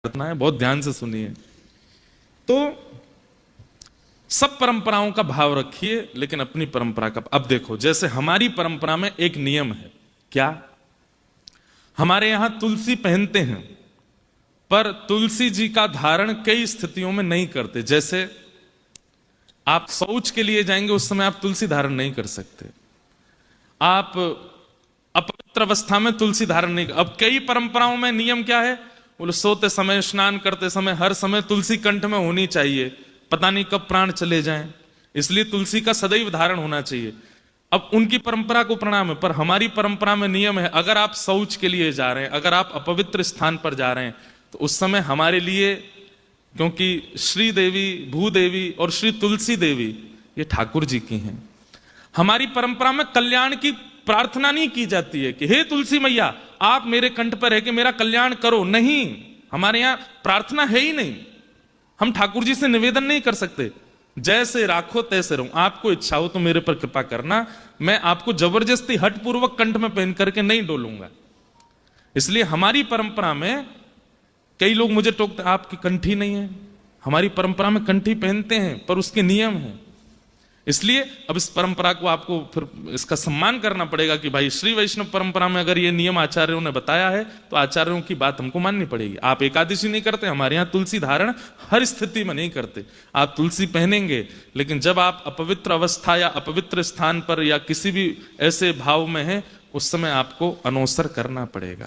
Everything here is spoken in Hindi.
प्रार्थना है, बहुत ध्यान से सुनिए। तो सब परंपराओं का भाव रखिए, लेकिन अपनी परंपरा का। अब देखो, जैसे हमारी परंपरा में एक नियम है, क्या? हमारे यहां तुलसी पहनते हैं, पर तुलसी जी का धारण कई स्थितियों में नहीं करते। जैसे आप शौच के लिए जाएंगे, उस समय आप तुलसी धारण नहीं कर सकते। आप अपवित्र अवस्था में तुलसी धारण नहीं। अब कई परंपराओं में नियम क्या है, बोले सोते समय, स्नान करते समय, हर समय तुलसी कंठ में होनी चाहिए, पता नहीं कब प्राण चले जाएं, इसलिए तुलसी का सदैव धारण होना चाहिए। अब उनकी परंपरा को प्रणाम है, पर हमारी परंपरा में नियम है, अगर आप शौच के लिए जा रहे हैं, अगर आप अपवित्र स्थान पर जा रहे हैं, तो उस समय हमारे लिए, क्योंकि श्री देवी, भूदेवी और श्री तुलसी देवी ये ठाकुर जी की हैं, हमारी परंपरा में कल्याण की प्रार्थना नहीं की जाती है कि हे तुलसी मैया आप मेरे कंठ पर रह के मेरा कल्याण करो। नहीं, हमारे यहां प्रार्थना है ही नहीं। हम ठाकुर जी से निवेदन नहीं कर सकते, जैसे राखो तैसे रहूं, आपको इच्छा हो तो मेरे पर कृपा करना, मैं आपको जबरदस्ती हठपूर्वक कंठ में पहन करके नहीं डोलूंगा। इसलिए हमारी परंपरा में कई लोग मुझे टोकते, आपकी कंठी नहीं है। हमारी परंपरा में कंठी पहनते हैं, पर उसके नियम हैं। इसलिए अब इस परंपरा को आपको फिर इसका सम्मान करना पड़ेगा कि भाई श्री वैष्णव परंपरा में अगर ये नियम आचार्यों ने बताया है, तो आचार्यों की बात हमको माननी पड़ेगी। आप एकादशी नहीं करते, हमारे यहाँ तुलसी धारण हर स्थिति में नहीं करते। आप तुलसी पहनेंगे, लेकिन जब आप अपवित्र अवस्था या अपवित्र स्थान पर या किसी भी ऐसे भाव में हैं, उस समय आपको अनोसर करना पड़ेगा।